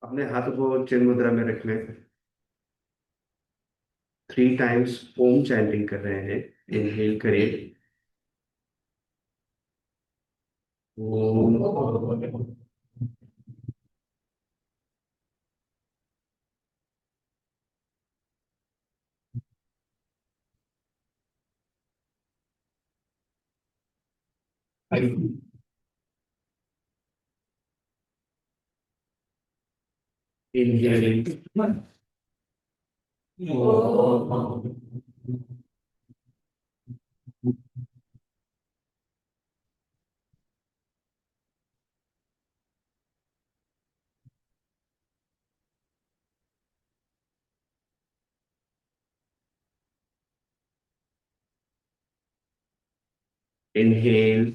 अपने हाथों को चिन्ह मुद्रा में रख लें। 3 टाइम्स ओम चैंटिंग कर रहे हैं। इनहेल करिए। ओम। इनहेल। इनहेल।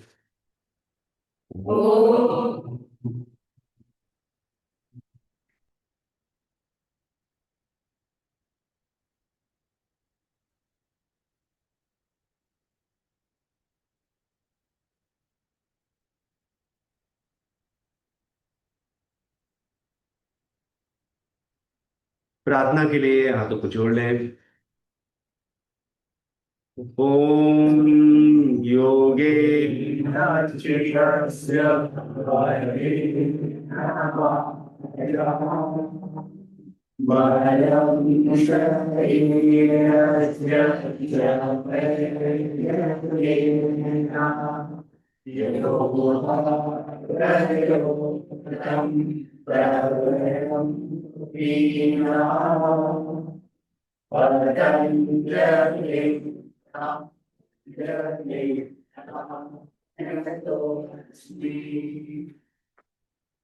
प्रार्थना के लिए हाथों को जोड़ लें। ओम योगे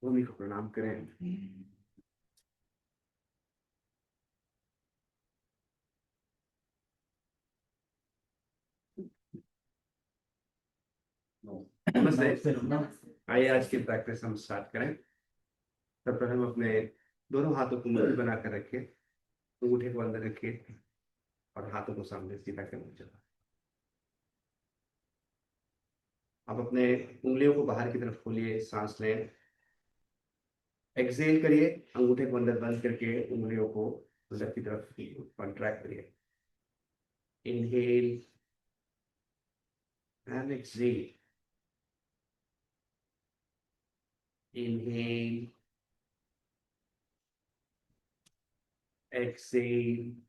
भूमि को प्रणाम करें। नमस्ते। आइए आज की प्रैक्टिस हम स्टार्ट करें। तब तक हम अपने दोनों हाथों को मुट्ठी बनाकर रखें। अंगूठे को अंदर रखिए और हाथों को सामने सीधा करना चाहिए। आप अपने उंगलियों को बाहर की तरफ खोलिए, सांस लें। एक्सेल करिए। अंगूठे को अंदर बंद करके उंगलियों को अंदर की तरफ कॉन्ट्रैक्ट करिए। Inhale and exhale. Inhale, exhale,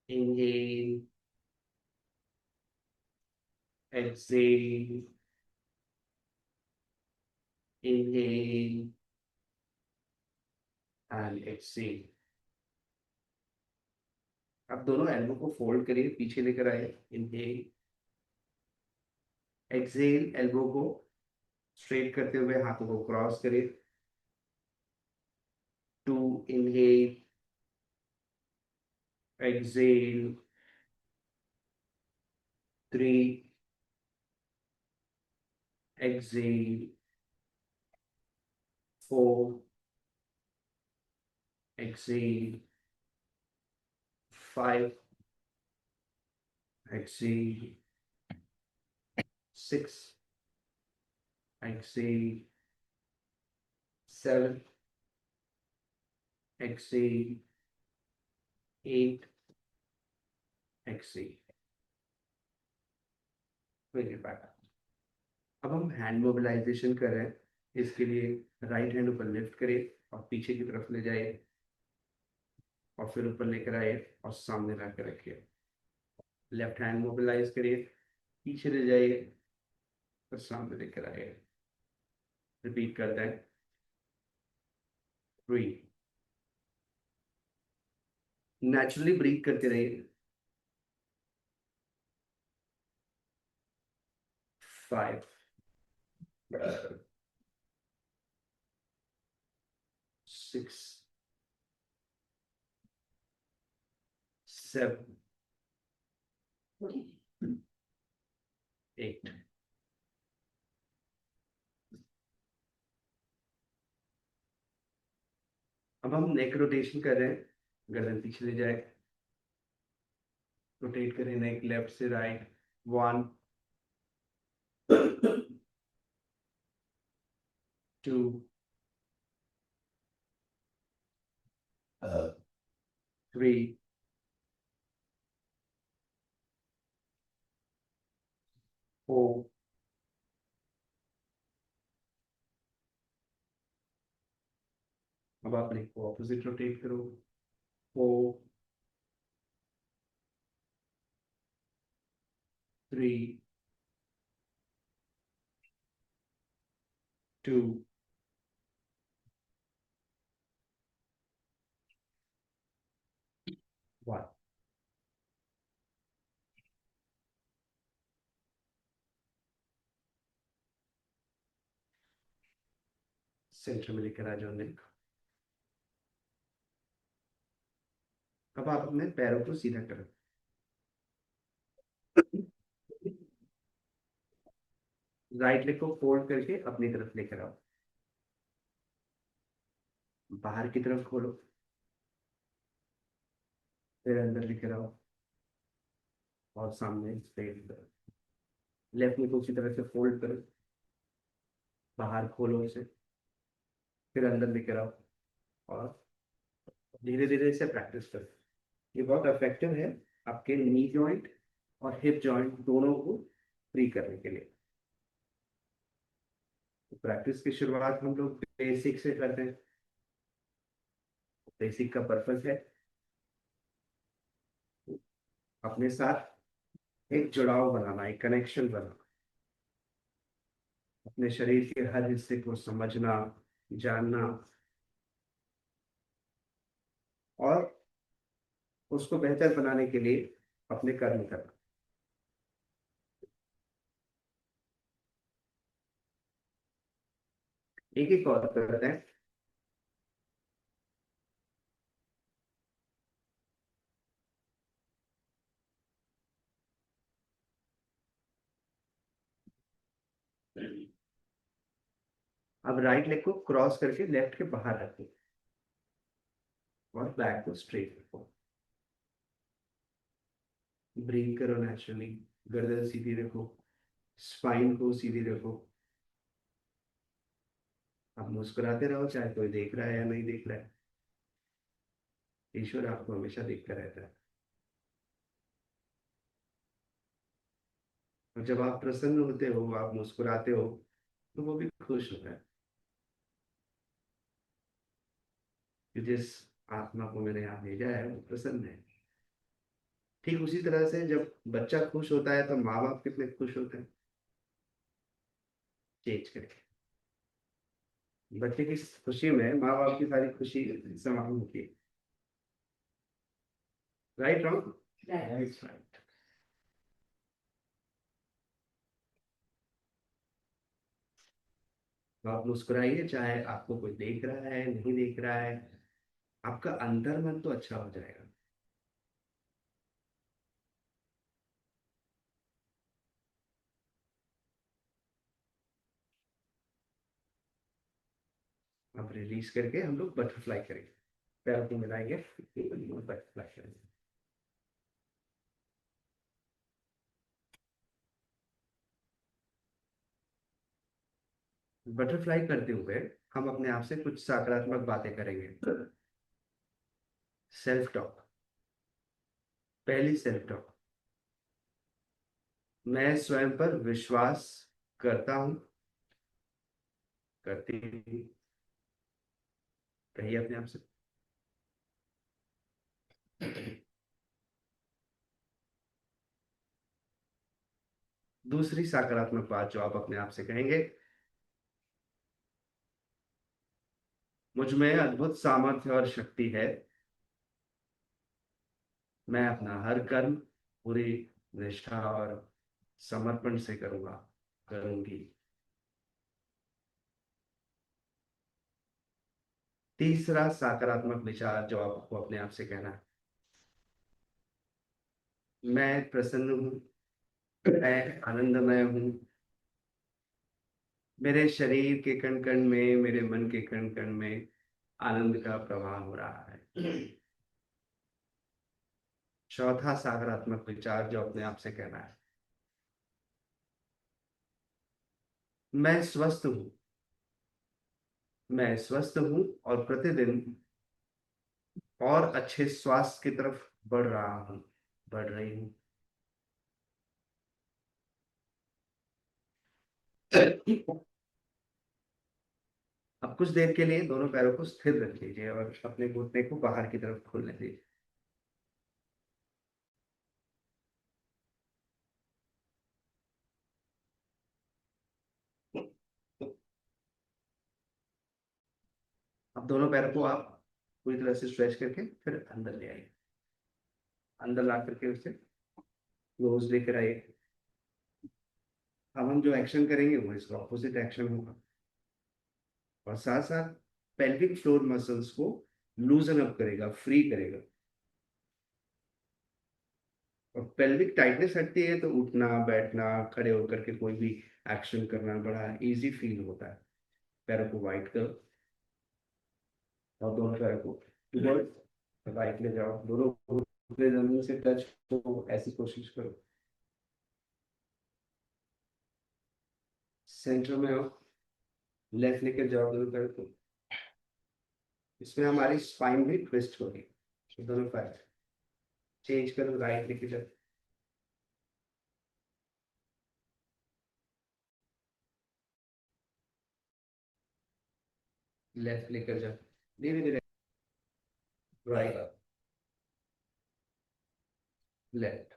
inhale, exhale, inhale and exhale। अब दोनों एल्बो को फोल्ड करिए, पीछे लेकर आए। Inhale, exhale. एल्बो को स्ट्रेट करते हुए हाथों को क्रॉस करिए। 2 inhale, exhale, 3 exhale, 4 exhale, 5 exhale, 6 exhale, 7 exhale, 8 exhale. Very back. अब हम हैंड मोबिलाइजेशन कर रहे हैं। इसके लिए राइट हैंड ऊपर लिफ्ट करिए और पीछे की तरफ ले जाइए और फिर ऊपर लेकर आइए और सामने लाकर रखिए। लेफ्ट हैंड मोबिलाइज करिए, पीछे ले जाइए और सामने लेकर आइए। रिपीट करते हैं। 3। नेचुरली ब्रीथ करते रहिए। 5, 6, 7, 8। अब हम नेक रोटेशन कर रहे हैं। गर्दन पीछे ले जाए, रोटेट करें नेक लेफ्ट से राइट। 1, 2, 3, 4, अब आप नेक को ऑपोजिट रोटेट करो। 4, 3, 2, 1। सेंटर में लेकर आ जाओ नेक। अब आप अपने पैरों को सीधा करो। राइट लेग को फोल्ड करके अपनी तरफ लेकर आओ। बाहर की तरफ खोलो, फिर अंदर लेकर आओ और सामने स्ट्रेट करो। लेफ्ट लेग को उसी तरह से फोल्ड करो, बाहर खोलो इसे, फिर अंदर लेकर आओ और धीरे धीरे इसे प्रैक्टिस करो। ये बहुत इफेक्टिव है आपके नी जॉइंट और हिप जॉइंट दोनों को फ्री करने के लिए। तो प्रैक्टिस की शुरुआत हम लोग बेसिक से करते हैं। बेसिक का पर्पस है अपने साथ एक जुड़ाव बनाना, एक कनेक्शन बनाना, अपने शरीर के हर हिस्से को समझना, जानना और उसको बेहतर बनाने के लिए अपने कर्म करना। एक एक और करते हैं। अब राइट लेग को क्रॉस करके लेफ्ट के बाहर रखो और बैक को स्ट्रेट रखो। ब्रीथ करो नेचुरली। गर्दन सीधी रखो, स्पाइन को सीधी रखो। आप मुस्कुराते रहो, चाहे कोई देख रहा है या नहीं देख रहा है। ईश्वर आपको हमेशा देखता रहता है। और जब आप प्रसन्न होते हो, आप मुस्कुराते हो, तो वो भी खुश होता है कि जिस आत्मा को मैंने यहाँ भेजा है वो प्रसन्न है। ठीक उसी तरह से जब बच्चा खुश होता है तो माँ बाप कितने खुश होते हैं। चेंज करके बच्चे की खुशी में माँ बाप की सारी खुशी समाहित होती है। Right wrong? Right right. तो आप मुस्कुराइए, चाहे आपको कोई देख रहा है नहीं देख रहा है, आपका अंतर मन तो अच्छा हो जाएगा। अब रिलीज करके हम लोग बटरफ्लाई करेंगे। पैरों को मिलाएंगे, बटरफ्लाई करेंगे। बटरफ्लाई करते हुए हम अपने आप से कुछ सकारात्मक बातें करेंगे। Self talk. पहली सेल्फ टॉक, मैं स्वयं पर विश्वास करता हूँ, करती हूँ। कहिए अपने आप से। दूसरी सकारात्मक बात जो आप अपने आप से कहेंगे, मुझ में अद्भुत सामर्थ्य और शक्ति है। मैं अपना हर कर्म पूरी निष्ठा और समर्पण से करूंगा, करूंगी। तीसरा सकारात्मक विचार जो आपको अपने आप से कहना है, मैं प्रसन्न हूँ, मैं आनंदमय हूँ। मेरे शरीर के कण कण में, मेरे मन के कण कण में आनंद का प्रवाह हो रहा है। चौथा सकारात्मक विचार जो अपने आप से कहना है, मैं स्वस्थ हूँ, मैं स्वस्थ हूँ और प्रतिदिन और अच्छे स्वास्थ्य की तरफ बढ़ रहा हूँ, बढ़ रही हूँ। अब कुछ देर के लिए दोनों पैरों को स्थिर रख लीजिए और अपने घुटने को बाहर की तरफ खोलने दीजिए। अब दोनों पैरों को आप पूरी तरह से स्ट्रेच करके फिर अंदर ले आइए। अंदर ला करके उसे क्लोज लेकर आइए। अब हम जो एक्शन करेंगे वो इसका ऑपोजिट एक्शन होगा, और साथ साथ पेल्विक फ्लोर मसल्स को लूजन अप करेगा, फ्री करेगा। और पेल्विक टाइटनेस हटती है तो उठना बैठना खड़े होकर के कोई भी एक्शन करना बड़ा इजी फील होता है। पैरों को वाइड करो और दोनों पैरों को टुवर्ड्स राइट ले जाओ, दोनों घुटने जमीन से टच हो ऐसी कोशिश करो। सेंटर में हो, लेफ्ट लेकर जाओ दोनों पैरों को। इसमें हमारी स्पाइन भी ट्विस्ट होगी। तो दोनों पैर चेंज करो, राइट लेके जाओ, लेफ्ट लेकर जाओ, धीरे धीरे, right, left,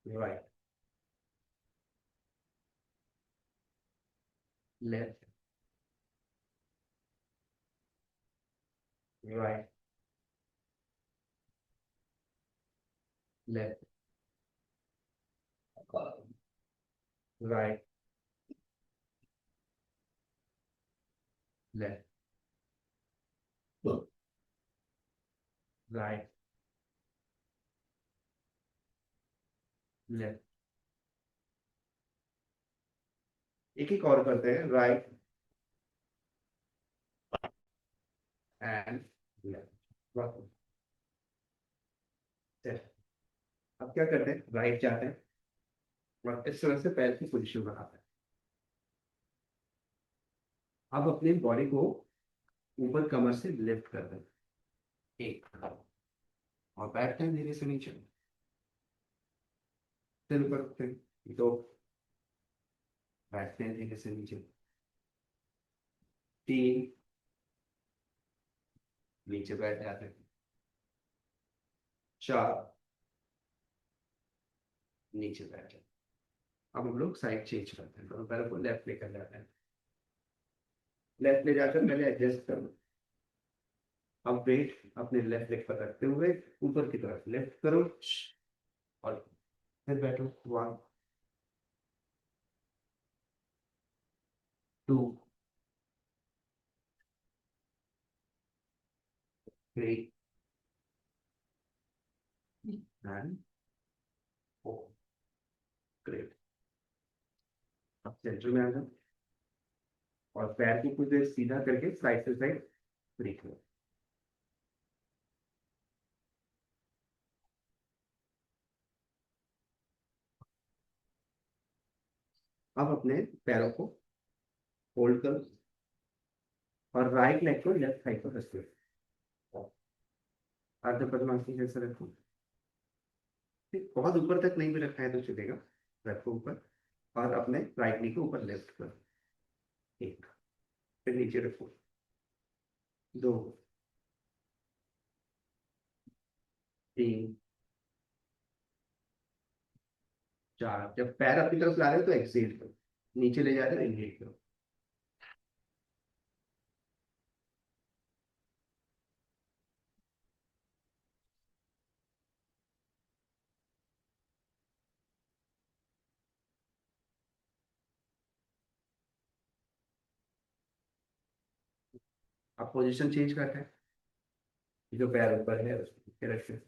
right, left, right, left, right, left, right, left. एक एक और करते हैं, राइट एंड लेफ्ट। अब क्या करते हैं, राइट जाते हैं और इस तरह से पैर की पोजीशन बनाते हैं। अब अपनी बॉडी को ऊपर कमर से लिफ्ट कर दें, एक, और बैठते हैं धीरे से नीचे, फिर ऊपर उठते हैं, दो, बैठते हैं धीरे से नीचे, तीन, नीचे बैठ जाते हैं, चार, नीचे बैठ जाते हैं। अब हम लोग साइड चेंज करते हैं, दोनों पैरों को लेफ्ट लेकर जाते हैं, लेफ्ट ले जाकर पहले एडजस्ट करो। अब वेट अपने लेफ्ट लेग पर रखते हुए ऊपर की तरफ लिफ्ट करो और फिर बैठो। One, two, three and four. Great. अब सेंटर में आ जाओ और पैर को कुछ देर सीधा करके साइड से साइड ब्रेक लो। अब अपने पैरों को होल्ड करो और राइट लेग को लेफ्ट साइड पर रखो, अर्ध पद्मासन जैसे रखो। ठीक, बहुत ऊपर तक नहीं भी रखा है तो चलेगा, रखो ऊपर। और अपने राइट नी को ऊपर लेफ्ट करो, एक, फिर नीचे रखो, दो, तीन, चार। जब पैर अपनी तरफ ला रहे हो तो एक्सेल करो, नीचे ले जा रहे हो इनहेल करो। अब पोजीशन चेंज करते हैं, जो पैर ऊपर है उसको नीचे रखते हैं।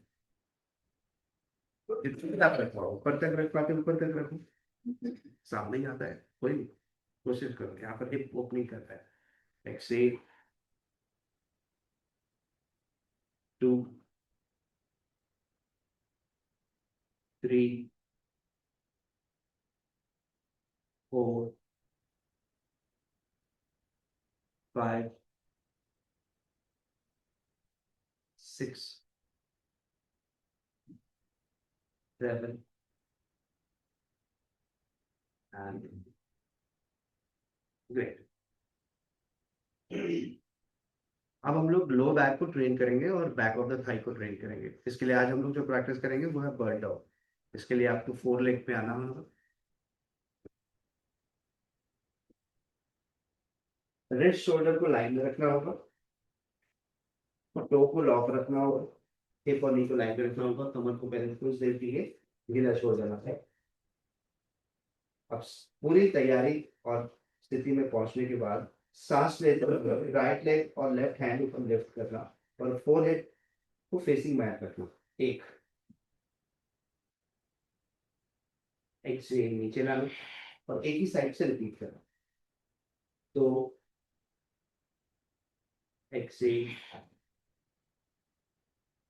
जितना आप रख पाओ ऊपर तक रख पाते ऊपर तक रखो, सामने ही आता है कोई नहीं। कोशिश करो, यहाँ पर हिप ओपनिंग करता है, Excel, to, three, four, 5 6 7 and great. अब हम लोग लो बैक को ट्रेन करेंगे और बैक ऑफ द थाई को ट्रेन करेंगे। इसके लिए आज हम लोग जो प्रैक्टिस करेंगे वो है बर्ड डॉग। इसके लिए आपको 4 लेग पे आना होगा। रिस्ट शोल्डर को लाइन में रखना होगा और टो को लॉक रखना होगा। हिप और नी को लाइन में रखना होगा। कमर को पहले कुछ देर के लिए ढीला छोड़ देना है। अब पूरी तैयारी और स्थिति में पहुंचने के बाद सांस लेते हुए राइट लेग और लेफ्ट हैंड ऊपर लिफ्ट करना और फोरहेड को फेसिंग बैक रखना। एक एक्सहेल नीचे लाना और एक ही साइड से रिपीट करना। तो exhale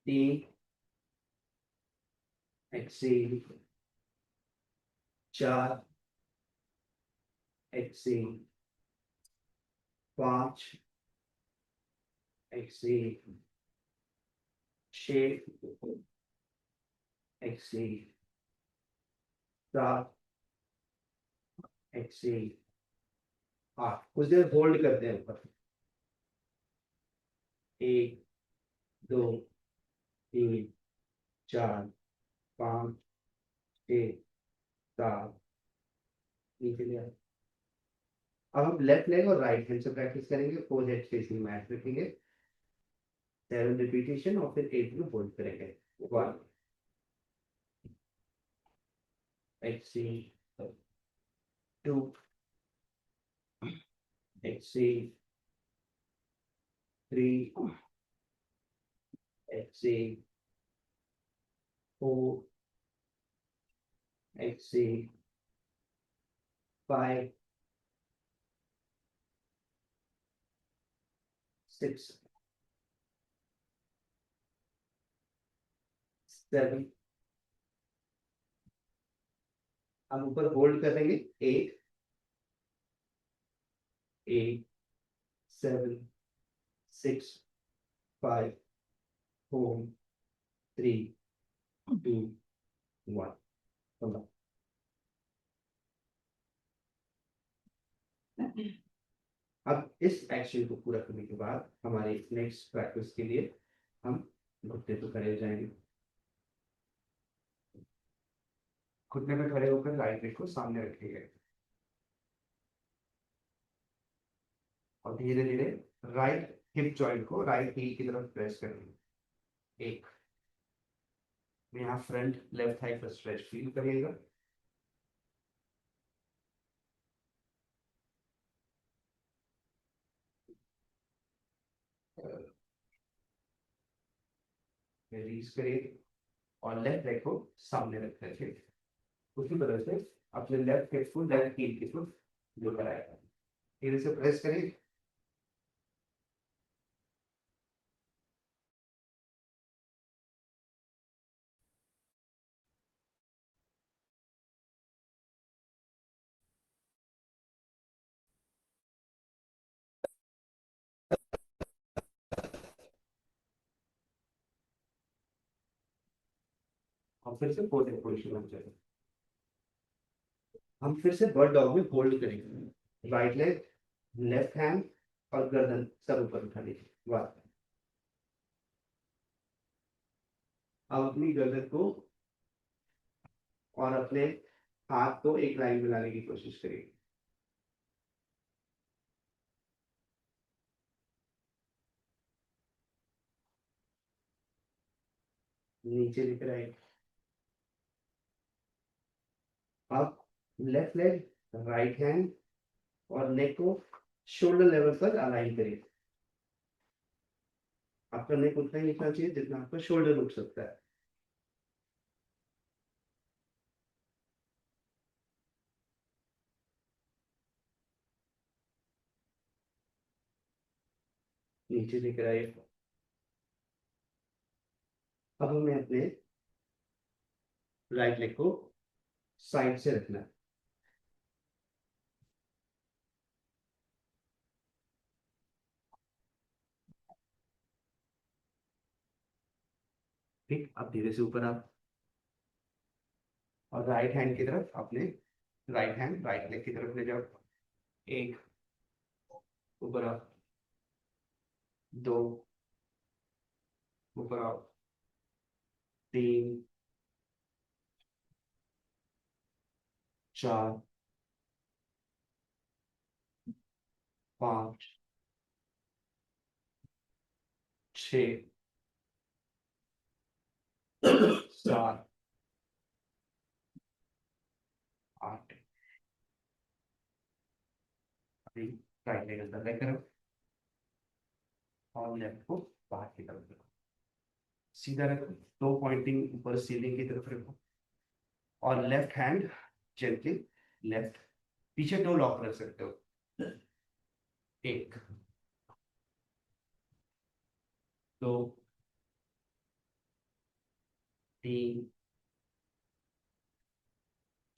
3 exhale 4 exhale 5 exhale 6 exhale 7 exhale 8। कुछ देर होल्ड करते हैं ऊपर। 1 2 3 4 5 6 7 नीचे ले आओ। अब हम लेफ्ट लेग और राइट हैंड से प्रैक्टिस करेंगे। 4 हेड फेसिंग मैट रखेंगे। 7 रिपीटेशन और फिर 8 में होल्ड करेंगे। 1 एक्सहेल 2 एक्सहेल 3 एक्सहेल 4 एक्सहेल 5 6 7। हम ऊपर होल्ड करेंगे। 8 8 7 6 5 4 3 2 1। अब इस एक्शन को पूरा करने के बाद हमारे नेक्स्ट प्रैक्टिस के लिए हम घुटने पे खड़े हो जाएंगे। घुटने पे खड़े होकर राइट लेग को सामने रखेंगे और धीरे धीरे राइट हिप जॉइंट को राइट हील की तरफ प्रेस करेंगे। एक यहाँ फ्रंट लेफ्ट थाई पर स्ट्रेच फील करिएगा। रिलीज करिए और लेफ्ट लेग को सामने रख रखिए। उसी तरह से अपने लेफ्ट हिप को लेफ्ट हील की तरफ जो कराएगा। धीरे से प्रेस करिए। और फिर से फोर्थ पोजीशन में जाएगा। हम फिर से बर्ड डॉग में होल्ड करेंगे। राइट लेग लेफ्ट हैंड और गर्दन सब ऊपर उठा लीजिए। वाह। अब अपनी गर्दन को और अपने हाथ को एक लाइन में लाने की कोशिश करिए। नीचे लेकर आइए। अब लेफ्ट लेग राइट हैंड और नेक को शोल्डर लेवल पर अलाइन करिए। आपका नेक उतना ही निकलना चाहिए जितना आपका शोल्डर उठ सकता है। नीचे लेकर आइए। अब हमें अपने राइट लेग को साइड से रखना है। ठीक, अब धीरे से ऊपर आप, और राइट हैंड की तरफ अपने राइट हैंड राइट लेग की तरफ ले जाओ। एक, ऊपर आप, दो, ऊपर आप, तीन, चार, पाँच, छ, सात, आठ। अभी राइट लेग अंदर लेकर आओ और लेफ्ट को बाहर की तरफ रखो, सीधा रखो, दो पॉइंटिंग ऊपर सीलिंग की तरफ रखो, और लेफ्ट हैंड जेंटली लेफ्ट, पीछे दो लॉक रख सकते हो। एक, दो, तीन,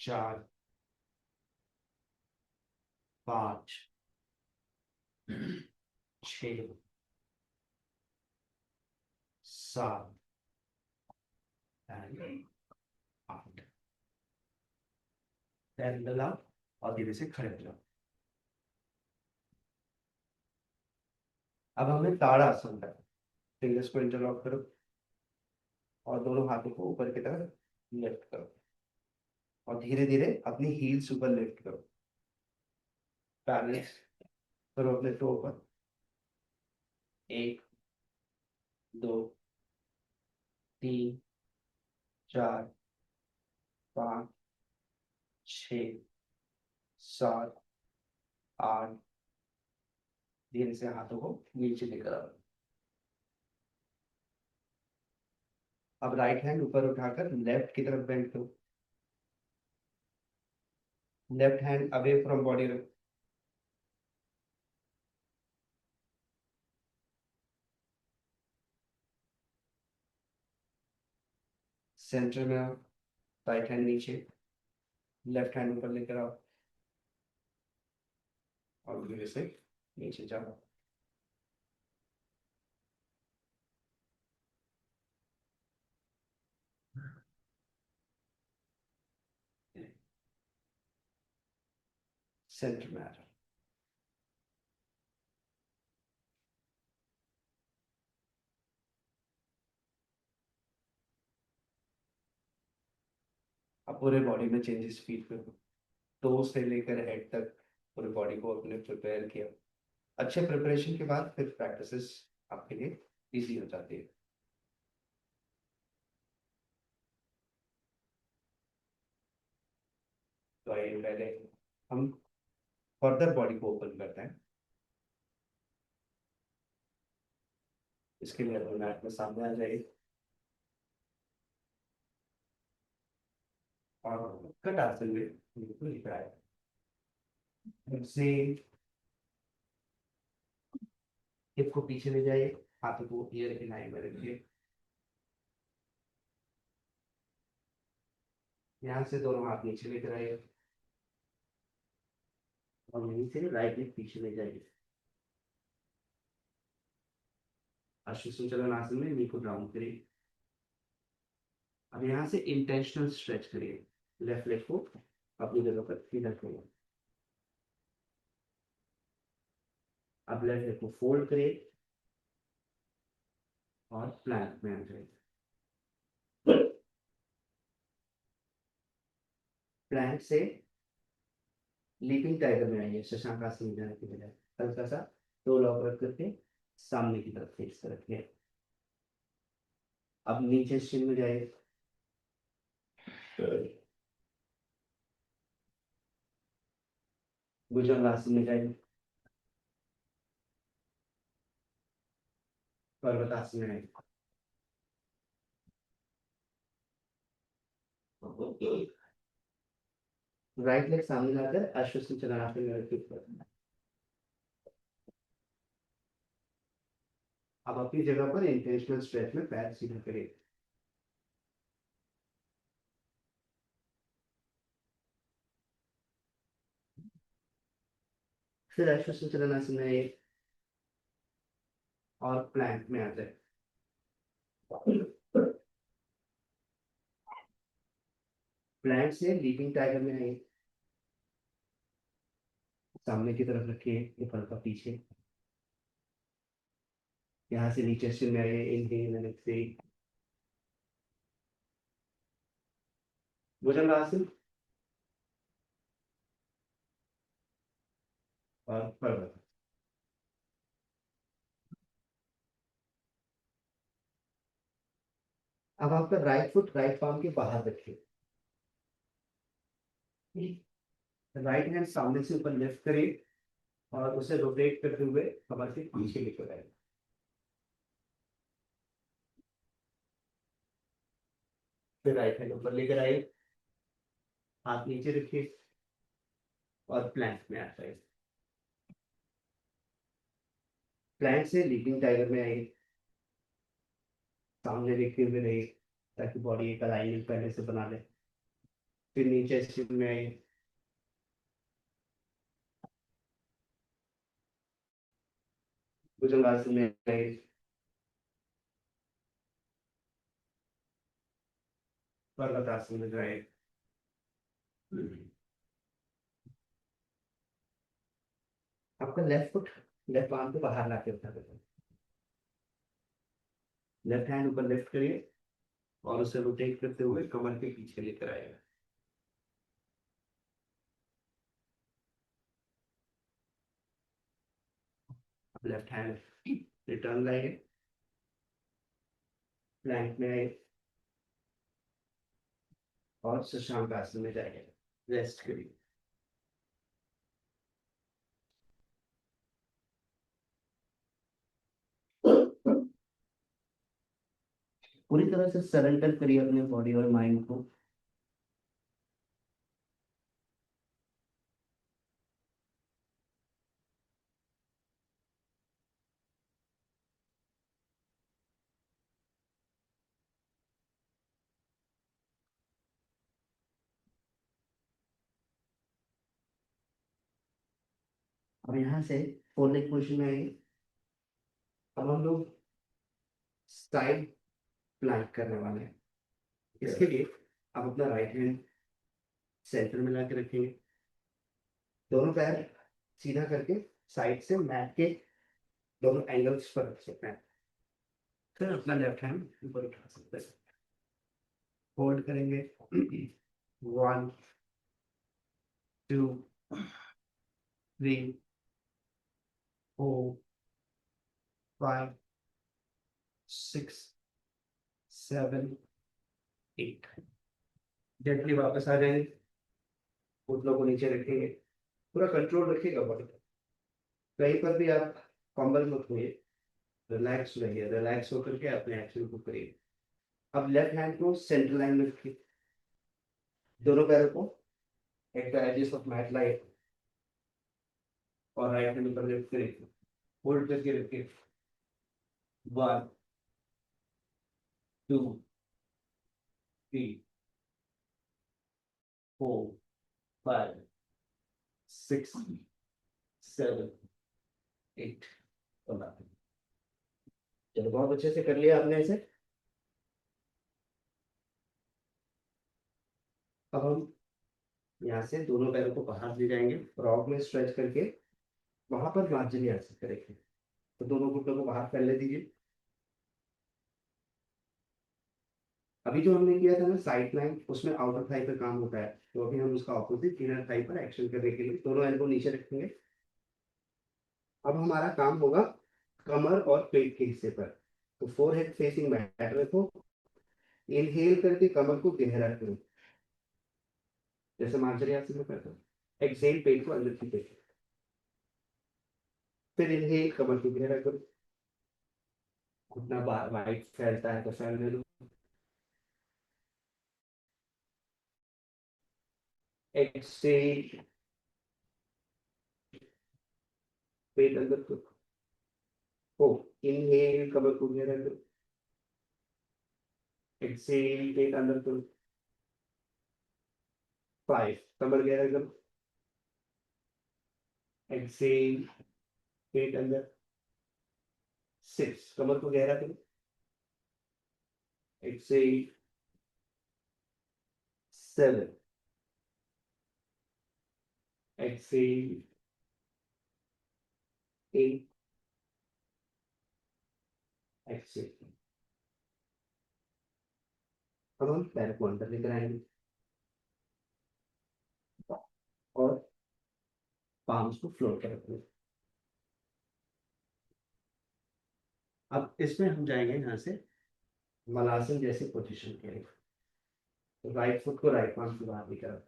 चार, पाँच, छ, सात, and आठ। पैर लगाओ और धीरे से खड़े हो जाओ। अब हमें ताड़ा आसन करना है। फिंगर्स को इंटरलॉक करो और दोनों हाथों को ऊपर की तरफ लिफ्ट करो, और धीरे धीरे अपनी हील्स ऊपर लिफ्ट करो, बैलेंस करो अपने टो पर। एक, दो, तीन, चार, पाँच, छ, सात, आठ। धीरे से हाथों को नीचे लेकर आओ। अब राइट हैंड ऊपर उठाकर लेफ्ट की तरफ बेंड करो, left hand away from body रखो। सेंटर में आओ, राइट हैंड नीचे, लेफ्ट हैंड ऊपर लेकर आओ और धीरे से नीचे जाओ। सेंटर में आ जाओ। अब पूरे बॉडी में चेंजेस फील करो, टो से लेकर हेड तक पूरे बॉडी को अपने प्रिपेयर किया। अच्छे प्रिपरेशन के बाद फिर प्रैक्टिसेस आपके लिए इजी हो जाती है। तो आइए पहले हम फर्दर बॉडी को ओपन करते हैं। इसके लिए अपने मैट में सामने आ जाइए और कट आसन में बिल्कुल लिखा है से हिप को पीछे ले जाइए, हाथों को ईयर के लाइन में रखिए। यहाँ से दोनों हाथ नीचे लेकर आइए और यहीं से राइट लेग पीछे ले जाइए। अश्वसंचलन आसन में नी को डाउन करिए। अब यहाँ से इंटेंशनल स्ट्रेच करिए, लेफ्ट लेग को अपनी जगह पर सीधा करिए। अब लेफ्ट लेग को फोल्ड करिए और प्लैंक में आ जाइए। प्लैंक से लीपिंग टाइगर में आइए, शशांक आसन में जाने की बजाय हल्का सा दो लॉक रख करके सामने की तरफ फेस कर रखिए। अब नीचे शिन में जाइए, भुजंगासन में जाइए, पर्वतासन में आइए। राइट लेग सामने लाकर अश्वसंचलन में रखिए। अब अपनी जगह पर इंटेंशनल स्ट्रेच में पैर सीधा करिए। फिर अश्वसंचलन आसन में आइए और प्लैंक में आ जाए। प्लैंक से लीपिंग टाइगर में आइए, सामने की तरफ रखिए ये हल्का पीछे, यहाँ से नीचे स्टिल में आइए, इनहेल एंड एक्सहेल, भुजंगासन और पर्वत। अब आपका राइट फुट राइट पाम के बाहर रखिए, राइट हैंड सामने से ऊपर लिफ्ट करिए और उसे रोटेट करते हुए कमर के पीछे लेकर आए। फिर राइट हैंड ऊपर लेकर आए, हाथ नीचे रखिए और प्लैंक में आ जाए। प्लैंक से लीपिंग टाइगर में आए, सामने देखते हुए रहिए ताकि बॉडी एक अलाइनमेंट पहले से बना ले। फिर नीचे स्टिल में आए, भुजंगासन में आए, पर्वतासन में जाए। आपका लेफ्ट फुट लेफ्ट आर्म को बाहर लाके उठा देते हैं, लेफ्ट हैंड ऊपर लिफ्ट करिए और उसे रोटेट करते हुए कमर के पीछे लेकर आएगा। लेफ्ट हैंड रिटर्न लाइए, प्लैंक में आए और शशांक आसन में जाइए, रेस्ट करिए। पूरी तरह से सरेंडर करिए अपने बॉडी और माइंड को। अब यहाँ से फोर लेग पोजिशन में आएंगे। अब हम लोग साइड प्लैंक करने वाले हैं। इसके लिए आप अपना राइट हैंड सेंटर में ला के रखेंगे, दोनों पैर सीधा करके साइड से मैट के दोनों एंगल्स पर रख सकते हैं। फिर अपना लेफ्ट हैंड ऊपर उठा सकते हैं, होल्ड करेंगे। 1 2 3 4 5 6 7 8। जेंटली वापस आ जाएंगे, घुटनों को नीचे रखेंगे, पूरा कंट्रोल रखिएगा बॉडी पर, कहीं पर भी आप कंबल मत होइए, रिलैक्स रहिए, रिलैक्स होकर के अपने एक्शन को करिए। अब लेफ्ट हैंड को सेंटर लाइन में रखिए, दोनों पैरों को एक एजेस ऑफ मैट लाइए और राइट हैंड ऊपर लिफ्ट करिए, होल्ड करके रखिए। 1 2 3 4 5 6 7 8। चलो बहुत अच्छे से कर लिया आपने इसे। अब हम यहाँ से दोनों पैरों को बाहर ले जाएंगे, फ्रॉग में स्ट्रेच करके वहां पर मार्जिन आसन करेंगे। तो दोनों घुटनों को बाहर फैलने दीजिए। अभी जो हमने किया था ना साइड प्लैंक, उसमें आउटर थाई पर काम होता है, तो अभी हम उसका ऑपोजिट इनर थाई पर एक्शन करने के लिए दोनों एल्बो नीचे रखेंगे। अब हमारा काम होगा कमर और पेट के हिस्से पर। तो फोर हेड फेसिंग बैक रखो, इनहेल करके कमर को गहरा करो जैसे मार्जरी आसन में करते हो, एक्सहेल पेट को अंदर की तरफ, फिर इनहेल कमर को गहरा करो, घुटना बाहर वाइट फैलता है तो फैलने दो, एक्सहेल पेट अंदर को हो, इनहेल कमर को गहरा करो, एक्सहेल पेट अंदर करो, 5 कमर गहरा करो, एक्सहेल पेट अंदर, 6 कमर को गहरा करो, एक्सहेल 7, exhale, 8, exhale। अब हम पैर को अंदर लेकर आएंगे और पाम्स को फ्लोट करेंगे। अब इसमें हम जाएंगे यहाँ से मलासन जैसी पोजीशन के लिए। तो राइट फुट को राइट पाम से बाहर निकाल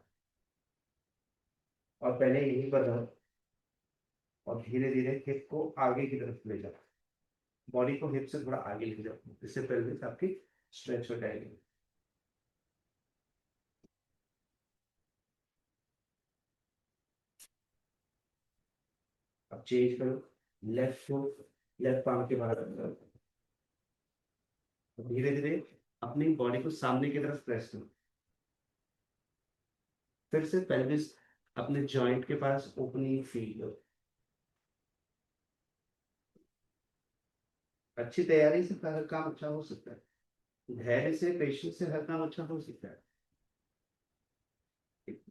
और पहले यहीं पर रहो और धीरे धीरे हिप को आगे की तरफ ले जाओ। बॉडी को हिप से थोड़ा आगे ले जाओ, इससे पेल्विस आपकी स्ट्रेच हो जाएगी। अब चेंज करो, लेफ्ट फुट लेफ्ट पाम के बाहर करो। धीरे धीरे अपनी बॉडी को सामने की तरफ प्रेस करो। फिर से पेल्विस अपने जॉइंट के पास ओपनिंग फील करो। अच्छी तैयारी से हर काम अच्छा हो सकता है, धैर्य से पेशेंस से हर काम अच्छा हो सकता है।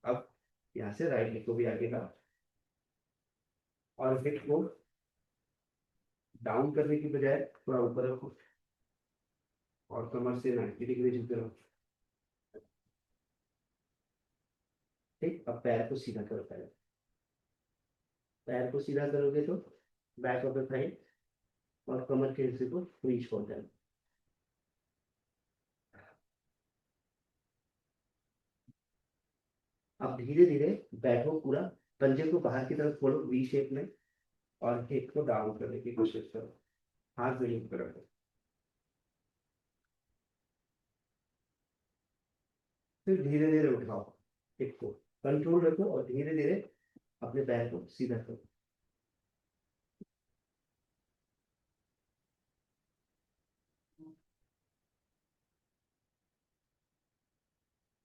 अब यहाँ से राइट लेग को भी आगे लाओ और हिप को डाउन करने की बजाय थोड़ा ऊपर रखो और कमर से 90 डिग्री झुके रहो। ठीक, अब पैर को सीधा करो। पहले पैर को सीधा करोगे तो बैक ऑफ द थाई और कमर के हिस्से को रीच पहुंच जाए। अब धीरे धीरे बैठो, पूरा पंजे को बाहर की तरफ खोलो वी शेप में और हिप को डाउन करने की कोशिश करो। हाथ जमीन पर रखो। फिर धीरे धीरे उठाओ, हिप को कंट्रोल रखो और धीरे धीरे अपने पैर को सीधा करो।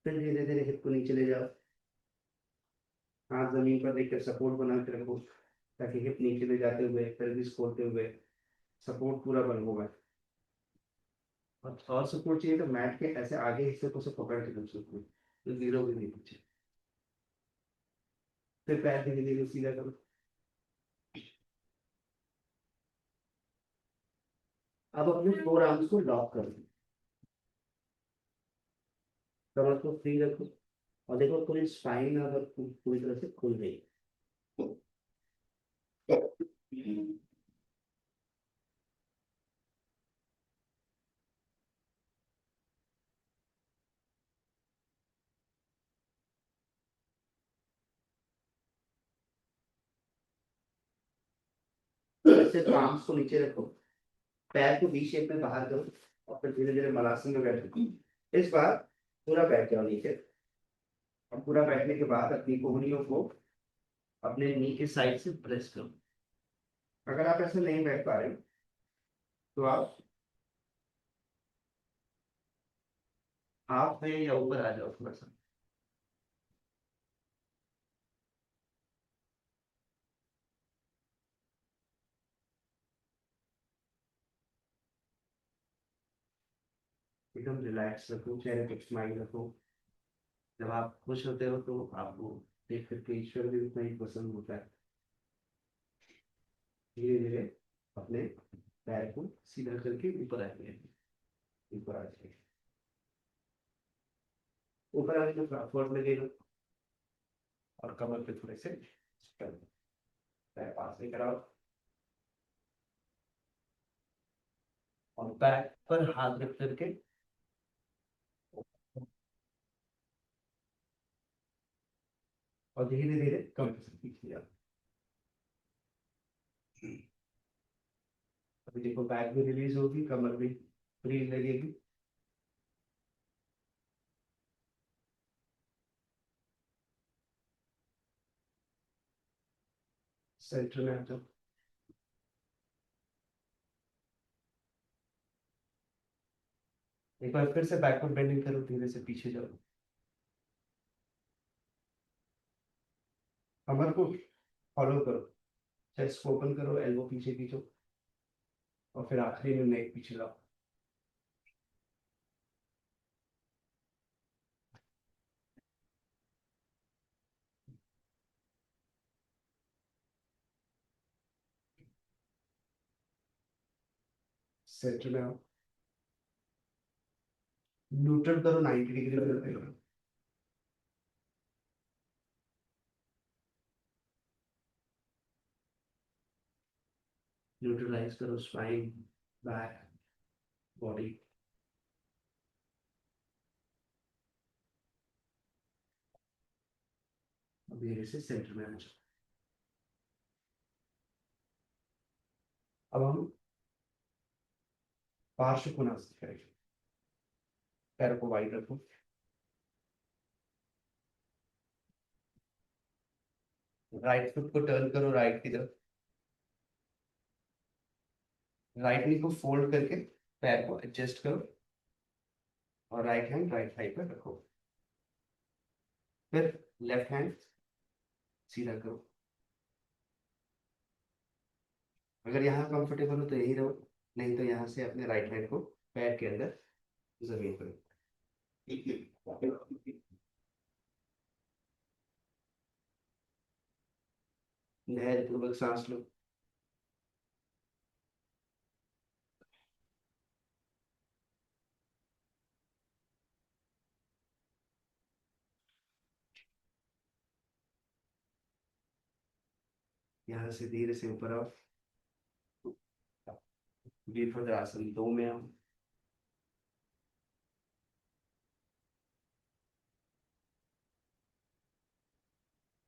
फिर धीरे धीरे हिप को नीचे ले जाओ। हाथ जमीन पर देखकर सपोर्ट बना के रखो ताकि हिप नीचे ले जाते हुए पेल्विस खोलते हुए सपोर्ट पूरा बन होगा। और सपोर्ट चाहिए तो मैट के ऐसे आगे हिस्से को से पकड़ के रख सकते हो तो गिरोगे नहीं पीछे। फिर पैर धीरे धीरे सीधा करो। अब अपने फोर आर्म्स को लॉक कर दो, कमर को फ्री रखो और देखो पूरी स्पाइन अगर पूरी तरह से खुल गई। ऐसे आर्म्स को नीचे रखो, पैर को वी शेप में बाहर करो और फिर धीरे धीरे मलासन में बैठो। इस बार पूरा बैठ जाओ नीचे और पूरा बैठने के बाद अपनी कोहनियों को अपने नी के साइड से प्रेस करो। अगर आप ऐसे नहीं बैठ पा रहे तो आप हाथ में या ऊपर आ जाओ थोड़ा सा। एकदम रिलैक्स रखो, चेहरे पर स्माइल रखो। जब आप खुश होते हो तो आपको देख करके ईश्वर भी उतना ही पसंद होता है। धीरे धीरे अपने पैर को सीधा करके ऊपर आएंगे। ऊपर आ जाइए, ऊपर आने में फोर्स लगेगा और कमर पे थोड़े से पैर पास लेकर आओ और बैक पर हाथ रख करके और धीरे धीरे कमर से पीछे जाओ। अभी देखो बैक भी रिलीज होगी, कमर भी फ्री लगेगी। सेंटर में आ जाओ। एक बार फिर से बैकवर्ड बेंडिंग करो, धीरे से पीछे जाओ। कमर को फॉलो करो, चेस्ट को ओपन करो, एल्बो पीछे खींचो और फिर आखिरी में नेक पीछे लाओ। सेंटर में आओ, न्यूट्रल करो 90 डिग्री पे। न्यूट्रलाइज करो स्पाइन, बैक, बॉडी। अब धीरे से सेंटर में आ जाओ। अब हम पार्श्व कोणासन करेंगे। पैरों को वाइड रखो, राइट फुट को टर्न करो राइट की तरफ, राइट नी को फोल्ड करके पैर को एडजस्ट करो और राइट हैंड राइट थाई पर रखो। फिर लेफ्ट हैंड सीधा करो। अगर यहाँ कंफर्टेबल हो तो यही रहो, नहीं तो यहाँ से अपने राइट हैंड को पैर के अंदर जमीन पर। धैर्यपूर्वक सांस लो। यहाँ से धीरे से ऊपर आओ, वीरभद्रासन 2 में आओ,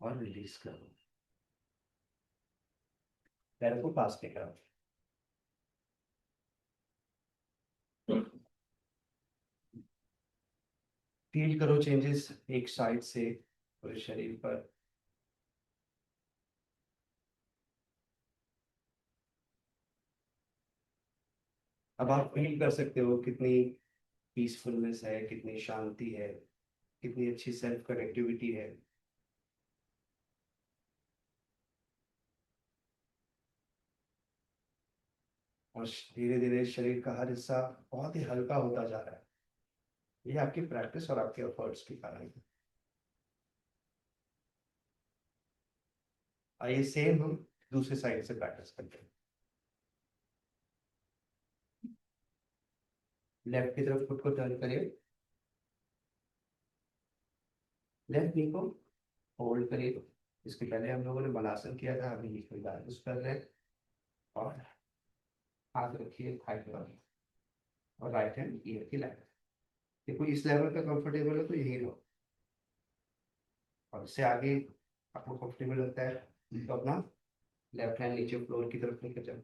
और रिलीज करो। पैर को पास लेकर आओ। फील करो चेंजेस एक साइड से पूरे शरीर पर। अब आप फील कर सकते हो कितनी पीसफुलनेस है, कितनी शांति है, कितनी अच्छी सेल्फ कनेक्टिविटी है। और धीरे धीरे शरीर का हर हिस्सा बहुत ही हल्का होता जा रहा है। ये आपकी प्रैक्टिस और आपके एफर्ट्स के कारण है। आइए सेम हम दूसरे साइड से प्रैक्टिस करते हैं। लेफ्ट की तरफ खुद को टर्न करिए, लेफ्ट नी को होल्ड करिए। इसके पहले हम लोगों ने बलासन किया था, अभी इसको बैलेंस कर रहे हैं। और हाथ रखिए थाई पर और राइट हैंड ईयर की लाइन। देखो इस लेवल का कंफर्टेबल है तो यही रहो, और इससे आगे आपको कंफर्टेबल लगता है तो अपना लेफ्ट हैंड नीचे फ्लोर की तरफ लेकर जाओ।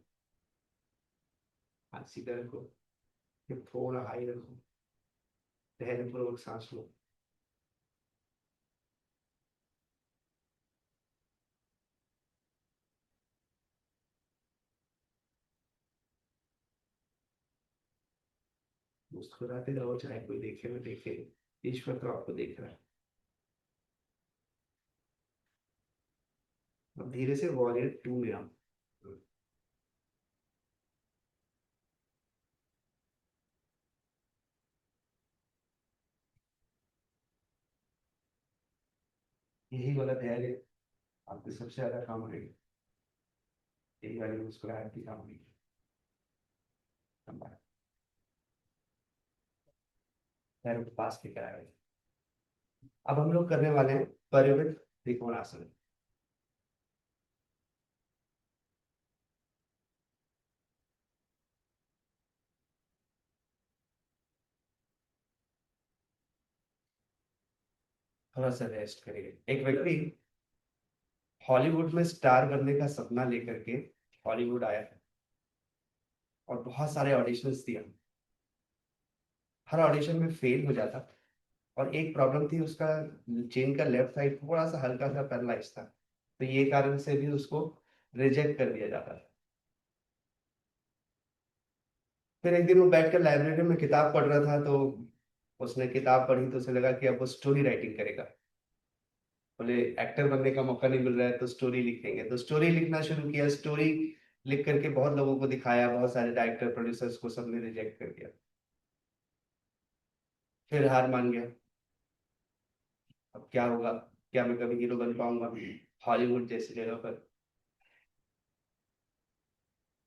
हाथ सीधा रखो, फिर थोड़ा हाई रखो, धैर्यपूर्वक सांस लो। मुस्कुराते रहो, चाहे कोई देखे ना देखे, ईश्वर तो आपको देख रहा है। अब धीरे से वॉरियर 2 में आओ। यही वाला धैर्य आपके सबसे ज्यादा काम आएगा, यही वाली मुस्कुराहट की काम आएगी। पैरों के पास लेकर आएगा। अब हम लोग करने वाले हैं परिवृत त्रिकोणासन। थोड़ा सा रेस्ट करिए। एक व्यक्ति हॉलीवुड में स्टार बनने का सपना लेकर के हॉलीवुड आया है और बहुत सारे ऑडिशंस दिया। हर ऑडिशन में फेल हो जाता, और एक प्रॉब्लम थी उसका, चेन का लेफ्ट साइड थोड़ा सा हल्का सा पैरलाइज था, तो ये कारण से भी उसको रिजेक्ट कर दिया जाता था। फिर एक दिन वो बैठकर लाइब्रेरी में किताब पढ़ रहा था, तो उसने किताब पढ़ी तो उसे लगा कि अब वो स्टोरी राइटिंग करेगा। बोले एक्टर बनने का मौका नहीं मिल रहा है तो स्टोरी लिखेंगे, तो स्टोरी लिखना शुरू किया। स्टोरी लिख करके बहुत लोगों को दिखाया, बहुत सारे डायरेक्टर प्रोड्यूसर्स को सबने रिजेक्ट कर दिया। फिर हार मान गया, अब क्या होगा, क्या मैं कभी हीरो बन पाऊंगा हॉलीवुड जैसी जगह पर।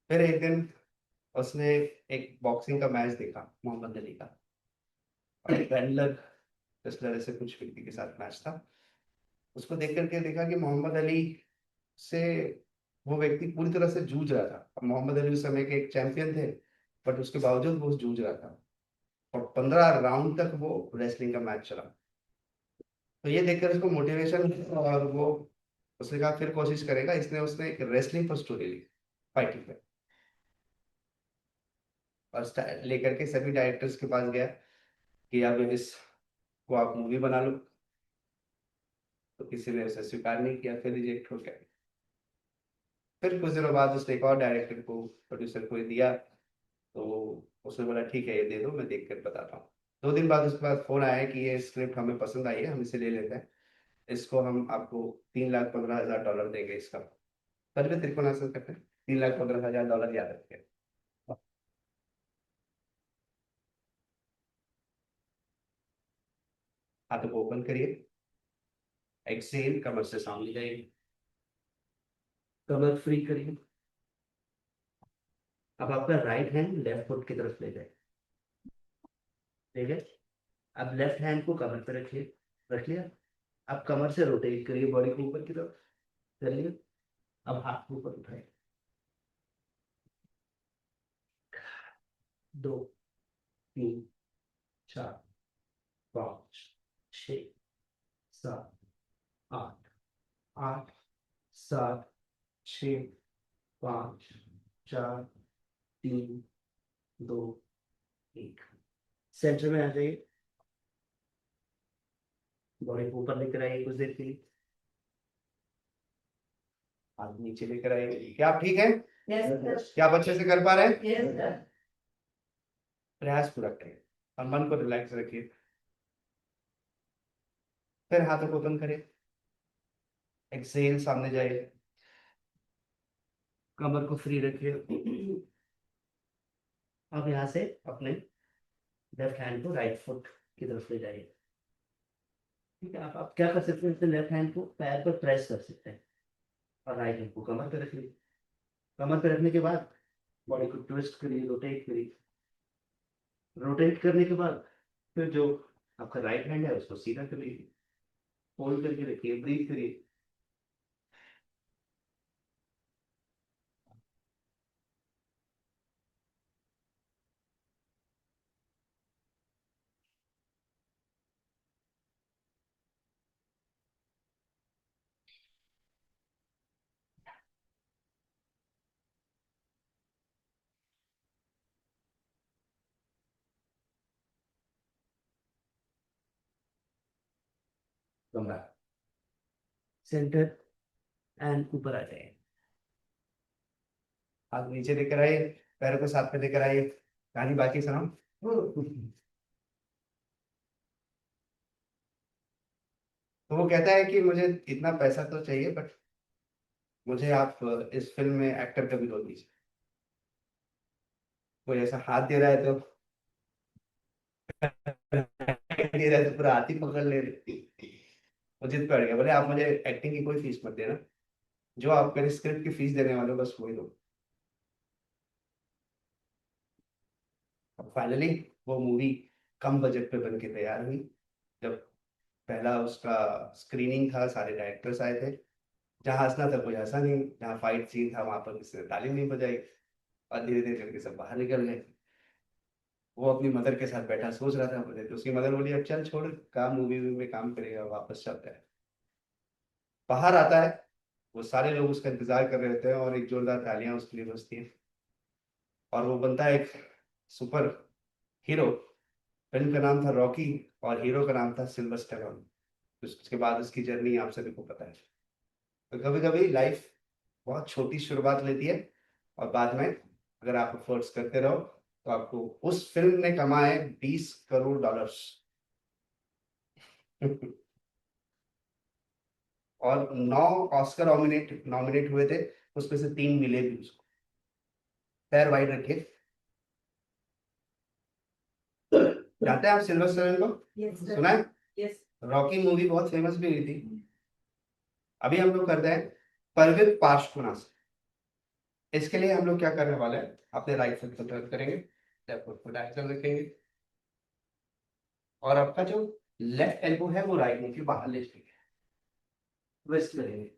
फिर एक दिन उसने एक बॉक्सिंग का मैच देखा मोहम्मद अली का, और वेंडलर रेसलर ऐसे कुछ व्यक्ति के साथ मैच था। उसको देख करके देखा कि मोहम्मद अली से वो व्यक्ति पूरी तरह से जूझ रहा था। अब मोहम्मद अली उस समय के एक चैंपियन थे, बट उसके बावजूद वो जूझ रहा था, और 15 राउंड तक वो रेसलिंग का मैच चला। तो ये देखकर उसको मोटिवेशन, और वो उसने कहा फिर कोशिश करेगा, इसने उसने एक रेसलिंग पर स्टोरी ली, फाइटिंग पे, और लेकर के सभी डायरेक्टर्स के पास गया कि अब इसको आप मूवी बना लो। तो किसी ने उसे स्वीकार नहीं किया, फिर रिजेक्ट हो गया। फिर कुछ दिनों बाद उसने एक और डायरेक्टर को, प्रोड्यूसर को दिया। तो उसने बोला ठीक है, ये दे दो, मैं देख कर बताता हूँ। 2 दिन बाद उसके बाद फोन आया कि ये स्क्रिप्ट हमें पसंद आई है, हम इसे ले लेते हैं, इसको हम आपको $3,15,000 देंगे इसका। सर में त्रिकोण करते हैं, $3,15,000 याद रखें। हाथों को ओपन करिए, एक्सेल, कमर से सामने जाइए, कमर फ्री करिए। अब आपका राइट हैंड लेफ्ट फुट की तरफ ले जाए, ठीक है। अब लेफ्ट हैंड को कमर पे रखिए, रख लिया। अब कमर से रोटेट करिए बॉडी को ऊपर की तरफ, चलिए। अब हाथ को ऊपर उठाइए, 2, 3, 4, 5, 6, 7, 8, 8, 7, 6, 5, 4, 3, 2, 1। सेंटर में आ जाइए, बॉडी को ऊपर लेकर आइए कुछ देर के लिए, हाथ नीचे लेकर आइए। क्या आप ठीक है? क्या आप अच्छे से कर पा रहे हैं? प्रयास पूरा करें और मन को रिलैक्स रखिए। फिर हाथों को ओपन करें, एक्सेल, सामने जाइए, कमर को फ्री रखिए। अब यहाँ से अपने लेफ्ट हैंड को राइट फुट की तरफ ले जाइए, ठीक है। आप क्या कर सकते हैं, लेफ्ट हैंड को पैर पर प्रेस कर सकते हैं, और राइट हैंड को कमर पर रखिए। कमर पर रखने के बाद बॉडी को ट्विस्ट करिए, रोटेट करिए। रोटेट करने के बाद फिर जो आपका राइट हैंड है उसको सीधा करिए, फोल्ड करके रखिए, ब्रीथ करिए। कमरा सेंटर एंड ऊपर आ जाए, हाथ नीचे लेकर आइए, पैरों को साथ में लेकर आइए। कहानी बाकी सुनाओ। तो वो कहता है कि मुझे इतना पैसा तो चाहिए, बट मुझे आप इस फिल्म में एक्टर का भी रोल दीजिए। कोई ऐसा हाथ दे रहा है तो दे रहा है तो पूरा हाथ ही पकड़ ले रहे। वो जिद पड़ गया, बोले आप मुझे एक्टिंग की कोई फीस मत देना, जो आप मेरे स्क्रिप्ट की फीस देने वाले हो बस वही दो। फाइनली वो मूवी कम बजट पे बन के तैयार हुई। जब पहला उसका स्क्रीनिंग था, सारे डायरेक्टर्स आए थे। जहाँ हंसना था कोई हंसा नहीं, जहाँ फाइट सीन था वहां पर किसी ने ताली नहीं बजाई, और धीरे धीरे करके सब बाहर निकल गए। वो अपनी मदर के साथ बैठा सोच रहा था, मुझे तो उसकी मदर बोली अब चल छोड़, काम मूवी में काम करेगा, वापस चलता है। बाहर आता है, वो सारे लोग उसका इंतजार कर रहे होते हैं, और एक जोरदार तालियां उसके लिए बजती हैं, और वो बनता है एक सुपर हीरो। फिल्म का नाम था रॉकी, और हीरो का नाम था सिल्वर स्टैलोन। उसके बाद उसकी जर्नी आप सभी को पता है। तो कभी कभी लाइफ बहुत छोटी शुरुआत लेती है, और बाद में अगर आप एफर्ट्स करते रहो तो आपको, उस फिल्म ने कमाए $20 करोड़। और 9 ऑस्कर नॉमिनेट नॉमिनेट हुए थे, उसमें से 3 मिले भी उसको। पैर वाइड रखे। जानते हैं आप सिल्वर स्टैलोन को? सुना है? रॉकी मूवी बहुत फेमस भी हुई थी। अभी हम लोग करते हैं परवेज पाशकुना से। इसके लिए हम लोग क्या करने वाले हैं, अपने राइट फुट को टर्न करेंगे, लेफ्ट फुट को डायरेक्शन रखेंगे, और आपका जो लेफ्ट एल्बो है वो राइट नी के बाहर ले जाएंगे, ट्विस्ट करेंगे,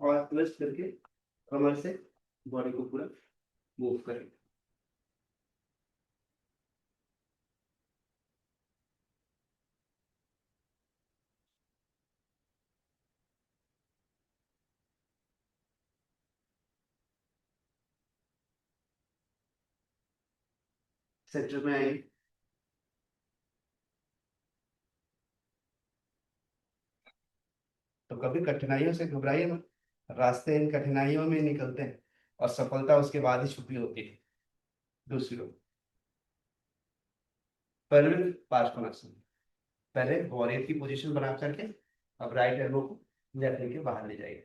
और ट्विस्ट करके कमर से बॉडी को पूरा मूव करेंगे। सेंटर में आएंगे, तो कभी कठिनाइयों से घबराइए मत, रास्ते इन कठिनाइयों में निकलते हैं और सफलता उसके बाद ही छुपी होती है। दूसरी ओर पैरेलल पार्श्वनासन, पहले वॉरियर की पोजीशन बना करके अब राइट एल्बो को लेफ्ट लेके बाहर ले जाइए।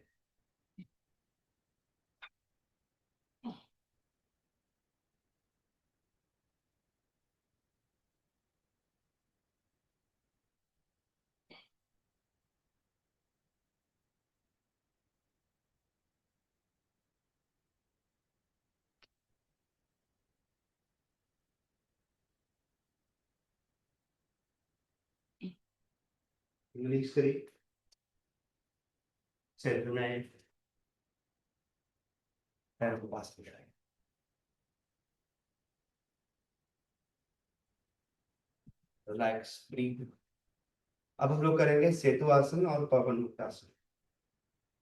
रिलीज करिए, सेंटर में आए, पैर को पास में जाए, रिलैक्स ब्रीथ। अब हम लोग करेंगे सेतु आसन और पवन मुक्त आसन।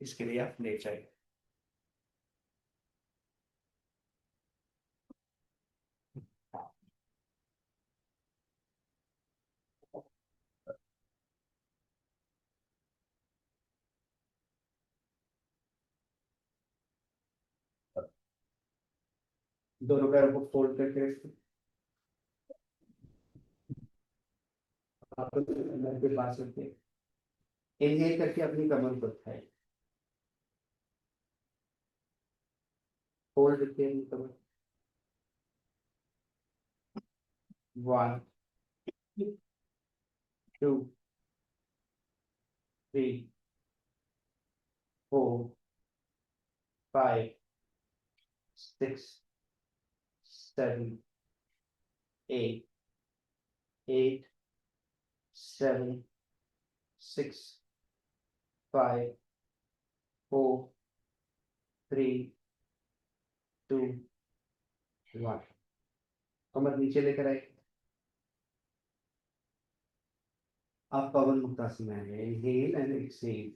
इसके लिए आप लेट जाइए, दोनों पैरों को फोल्ड करके रखिए, आपको कमर के पास रखिए, इनहेल करके अपनी कमर को उठाइए, फोल्ड रखिए अपनी कमर, 1 2 3 4 5 6 7 8 8 7 6 5 4 3 2 1। कमर नीचे लेकर आए, आप पवन मुक्तासन में आए, इनहेल एंड एक्सहेल,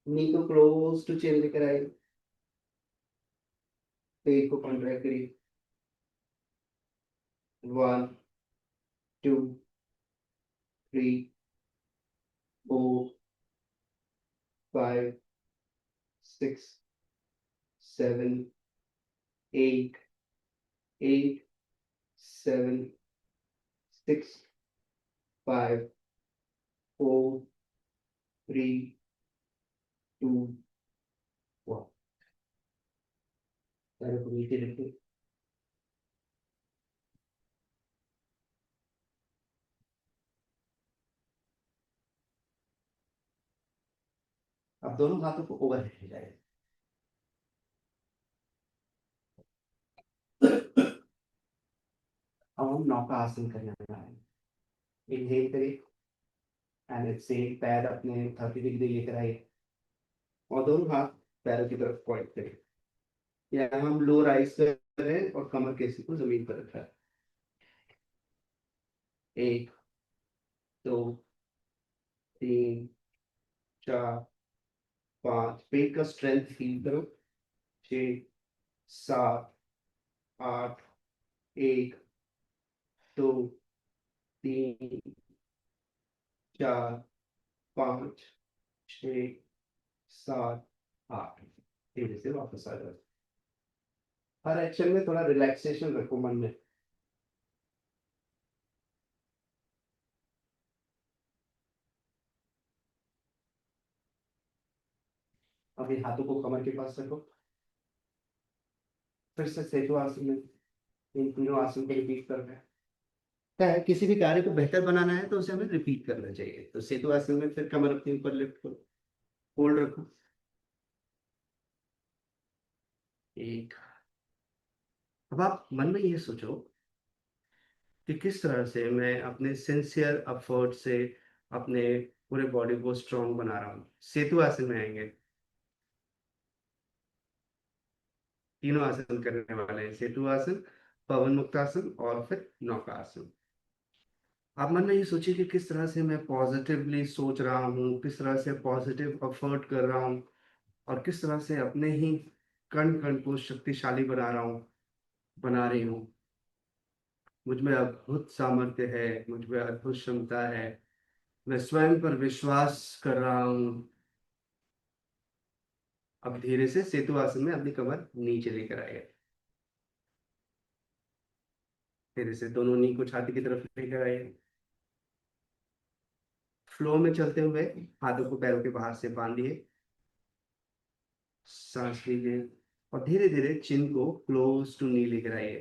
नी को क्लोज टू चेन लेकर आए, पेट को कॉन्ट्रैक्ट करिए, 1 2 3 4 5 6 7 8 8 7 6 5 4 3 2 1। पैरों को नीचे रखिए, अब दोनों हाथों को ओवर ले जाए, अब हम नौका आसन करने वाले हैं। इनहेल करिए एंड एक्सहेल, पैर अपने 30 डिग्री लेकर आए और दोनों हाथ पैरों की तरफ पॉइंट करें, या हम लो राइज कर रहे हैं और कमर के को जमीन पर रखा है। 1 2 3 4 5, पेट का स्ट्रेंथ फील करो, 6 7 8, 1 2 3 4 5 6 7 8। धीरे से वापस आ जाओ, हर एक्शन में थोड़ा रिलैक्सेशन रखो मन में। अभी हाथों को कमर के पास रखो, फिर से सेतु आसन में इन तीनों आसन को रिपीट कर रहे हैं। क्या है, किसी भी कार्य को बेहतर बनाना है तो उसे हमें रिपीट करना चाहिए, तो सेतु आसन में फिर कमर अपने ऊपर लिफ्ट करो, होल्ड रखो। एक। अब आप मन में ये सोचो कि किस तरह से मैं अपने सिंसियर एफर्ट से अपने पूरे बॉडी को स्ट्रांग बना रहा हूँ। सेतु आसन में आएंगे। तीनों आसन करने वाले हैं, सेतु आसन, पवन मुक्तासन और फिर नौकासन। आप मन में ये सोचिए कि किस तरह से मैं पॉजिटिवली सोच रहा हूँ, किस तरह से पॉजिटिव एफर्ट कर रहा हूँ, और किस तरह से अपने ही कण कण को शक्तिशाली बना रहा हूँ, बना रही हूँ। मुझ में अद्भुत सामर्थ्य है, मुझ में अद्भुत क्षमता है, मैं स्वयं पर विश्वास कर रहा हूँ। अब धीरे से सेतु आसन में अपनी कमर नीचे लेकर आइए। धीरे से दोनों नी को छाती की तरफ लेकर आइए। फ्लो में चलते हुए हाथों को पैरों के बाहर से बांधिए। सांस लीजिए और धीरे धीरे चिन को क्लोज टू नी लेकर आइए।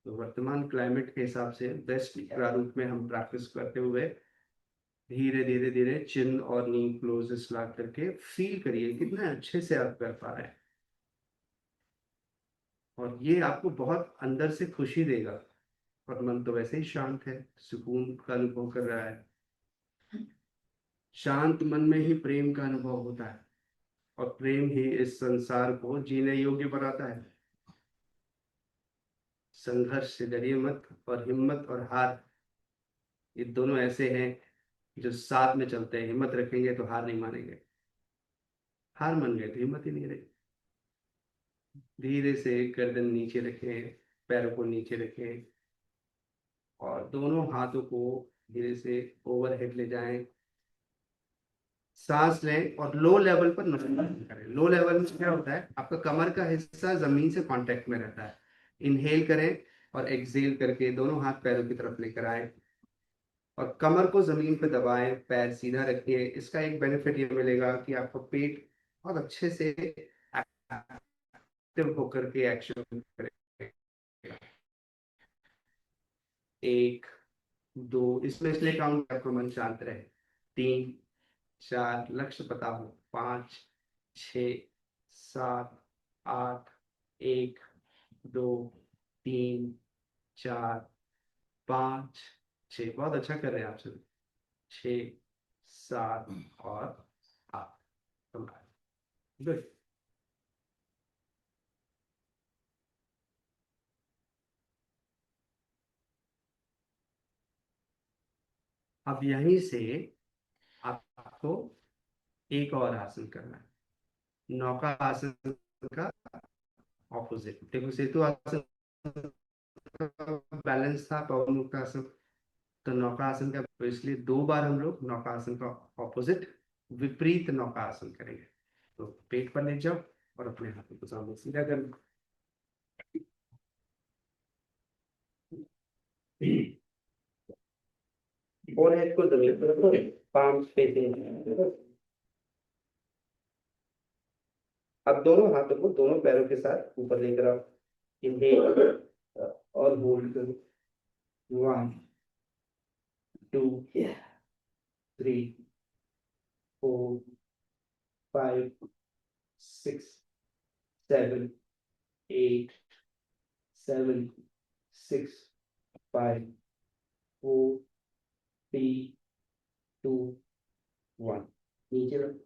तो वर्तमान क्लाइमेट के हिसाब से बेस्ट प्रारूप में हम प्रैक्टिस करते हुए धीरे धीरे धीरे चिन और नी क्लोजेस्ट ला करके फील करिए कितना अच्छे से आप कर पा रहे हैं। और ये आपको बहुत अंदर से खुशी देगा। और मन तो वैसे ही शांत है, सुकून का अनुभव कर रहा है। शांत मन में ही प्रेम का अनुभव होता है, और प्रेम ही इस संसार को जीने योग्य बनाता है। संघर्ष से डरिए मत, और हिम्मत और हार, ये दोनों ऐसे हैं जो साथ में चलते हैं। हिम्मत रखेंगे तो हार नहीं मानेंगे, हार मान गए तो हिम्मत ही नहीं रही। धीरे से गर्दन नीचे रखें, पैरों को नीचे रखें, और दोनों हाथों को धीरे से ओवरहेड ले जाएं। सांस लें और लो लेवल पर नमन करें। लो लेवल में क्या होता है, आपका कमर का हिस्सा जमीन से कांटेक्ट में रहता है। इनहेल करें और एक्सहेल करके दोनों हाथ पैरों की तरफ लेकर आए, और कमर को जमीन पर दबाएं, पैर सीधा रखिए। इसका एक बेनिफिट ये मिलेगा कि आपका पेट बहुत अच्छे से एक्टिव होकर के एक्शन करेगा। एक, दो, इसमें इसलिए काउंट, आपका मन शांत रहे। तीन, चार, लक्ष्य पता हो। पाँच, छ, सात, आठ, एक, दो, तीन, चार, पाँच, छ। बहुत अच्छा कर रहे हैं आप सभी। छ, सात और आठ। गुड। अब यहीं से आपको एक और आसन करना है, नौका आसन का ऑपोजिट। देखो सेतु आसन बैलेंस था, पवन मुक्त आसन, तो नौका आसन का, तो इसलिए दो बार हम लोग नौका आसन का ऑपोजिट, विपरीत नौका आसन करेंगे। तो पेट पर लेट जाओ और अपने हाथों को सामने सीधा कर। फोरहेड को जमीन पर रखो, पाम फेसिंग। अब दोनों हाथों को दोनों पैरों के साथ ऊपर लेकर आओ। इनहेल और होल्ड करो। One, two, three, four, five, six, seven, eight, seven, six, five, four, three, two, one. नीचे रखो।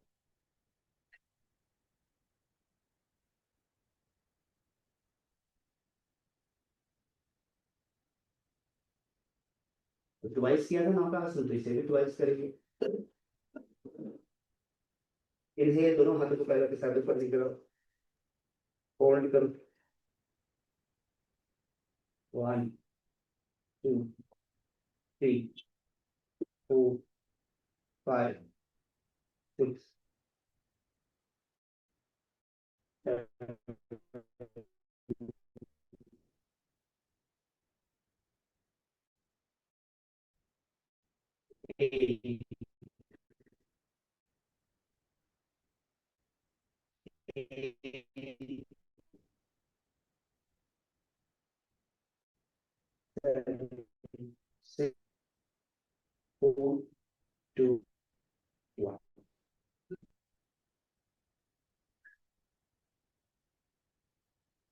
तो ट्वाइस किया था नौका आसन, तो इसे भी ट्वाइस करेंगे। इनहेल, दोनों हाथों को पैरों के साथ ऊपर लेकर आओ। होल्ड करो। One, two, three, four, five, six, six, four, two,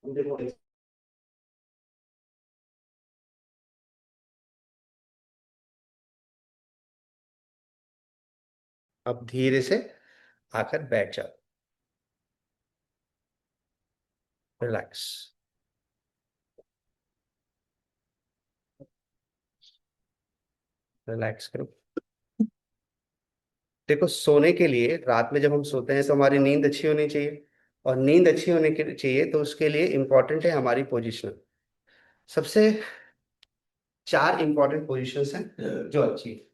देखो, अब धीरे से आकर बैठ जाओ, रिलैक्स, रिलैक्स करो। देखो, सोने के लिए रात में जब हम सोते हैं तो हमारी नींद अच्छी होनी चाहिए, और नींद अच्छी होने के चाहिए तो उसके लिए इंपॉर्टेंट है हमारी पोजीशन। सबसे 4 इंपॉर्टेंट पोजीशंस हैं जो अच्छी है।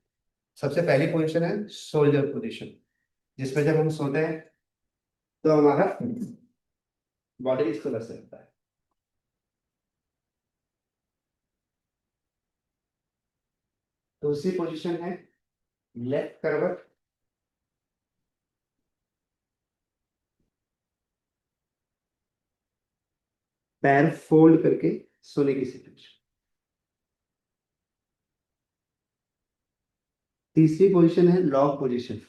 सबसे पहली पोजीशन है सोल्जर पोजीशन, जिसमें जब हम सोते हैं तो हमारा बॉडी इस तरह से रहता है। दूसरी पोजीशन है लेफ्ट करवट, पैर फोल्ड करके सोने की स्थिति। तीसरी पोजीशन है लॉग पोजीशन,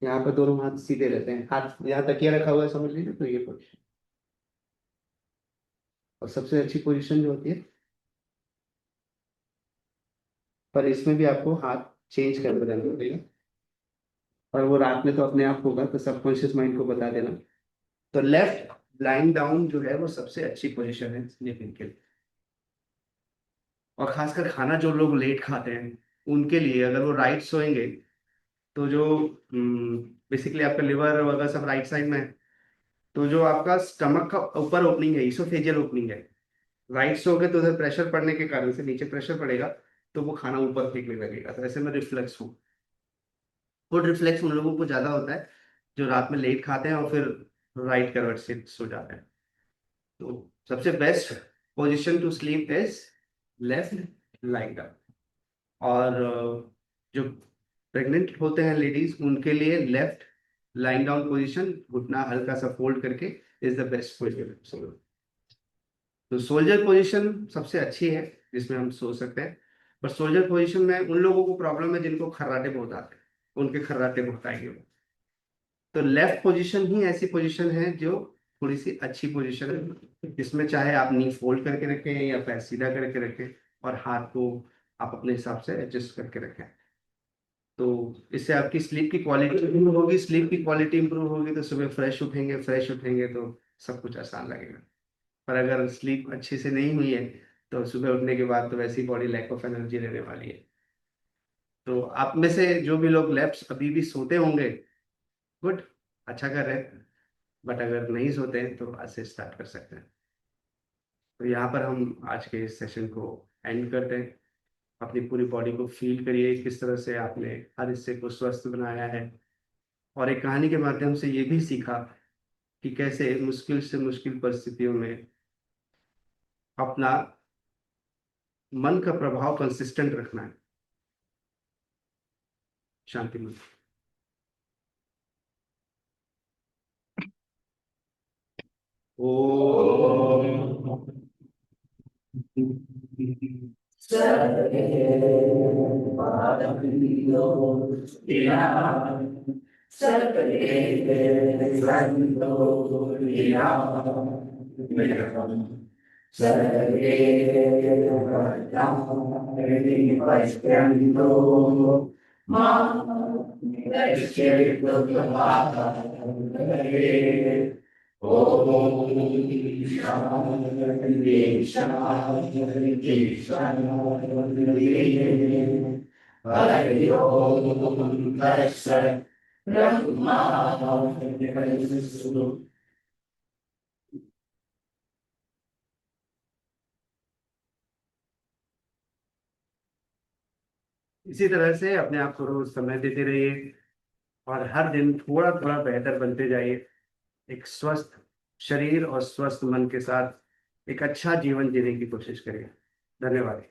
यहाँ पर दोनों हाथ सीधे रहते हैं, हाथ यहाँ तकिया रखा हुआ है समझ लीजिए, तो ये पोजीशन। और सबसे अच्छी पोजीशन जो होती है, पर इसमें भी आपको हाथ चेंज करके रहना पड़ेगा, और वो रात में तो अपने आप होगा, तो सबकॉन्शियस माइंड को बता देना। तो लेफ्ट लाइंग डाउन जो है वो सबसे अच्छी पोजीशन है स्लीपिंग के लिए। और खासकर खाना जो लोग लेट खाते हैं उनके लिए, अगर वो राइट सोएंगे तो जो बेसिकली आपका लिवर वगैरह सब राइट साइड में है, तो जो आपका स्टमक का ऊपर ओपनिंग है, इसोफेजियल ओपनिंग है, राइट सोओगे तो उधर प्रेशर पड़ने के कारण से नीचे प्रेशर पड़ेगा, तो वो खाना ऊपर फेंकने लगेगा, तो ऐसे में रिफ्लेक्स हो। फुड रिफ्लेक्स उन लोगों को ज्यादा होता है जो रात में लेट खाते हैं और फिर राइट करवट से सो जाते हैं। तो सबसे best position to sleep is left lying down. और जो प्रेग्नेंट होते हैं लेडीज, उनके लिए लेफ्ट लाइंग डाउन पोजीशन, घुटना हल्का सा फोल्ड करके, इज द बेस्ट पोजीशन। तो सोल्जर पोजीशन सबसे अच्छी है जिसमें हम सो सकते हैं। पर सोल्जर पोजीशन में उन लोगों को प्रॉब्लम है जिनको खर्राटे बहुत आते हैं, उनके खर्राटे बहुत आएंगे। तो लेफ्ट पोजीशन ही ऐसी पोजीशन है जो थोड़ी सी अच्छी पोजीशन है, जिसमें चाहे आप नी फोल्ड करके रखें या पैर सीधा करके रखें, और हाथ को आप अपने हिसाब से एडजस्ट करके रखें। तो इससे आपकी स्लीप की क्वालिटी इंप्रूव होगी, स्लीप की क्वालिटी इंप्रूव होगी तो सुबह फ्रेश उठेंगे, फ्रेश उठेंगे तो सब कुछ आसान लगेगा। पर अगर स्लीप अच्छे से नहीं हुई है तो सुबह उठने के बाद तो वैसी बॉडी लैक ऑफ एनर्जी रहने वाली है। तो आप में से जो भी लोग लेफ्ट अभी भी सोते होंगे, गुड, अच्छा कर रहे हैं। बट अगर नहीं सोते हैं तो आज से स्टार्ट कर सकते हैं। तो यहाँ पर हम आज के इस सेशन को एंड करते हैं। अपनी पूरी बॉडी को फील करिए, किस तरह से आपने हर हिस्से को स्वस्थ बनाया है, और एक कहानी के माध्यम से ये भी सीखा कि कैसे मुश्किल से मुश्किल परिस्थितियों में अपना मन का प्रभाव कंसिस्टेंट रखना है। शांति मन। ओ इसी तरह से अपने आप को रोज समय देते रहिए, और हर दिन थोड़ा थोड़ा बेहतर बनते जाइए। एक स्वस्थ शरीर और स्वस्थ मन के साथ एक अच्छा जीवन जीने की कोशिश करिए। धन्यवाद।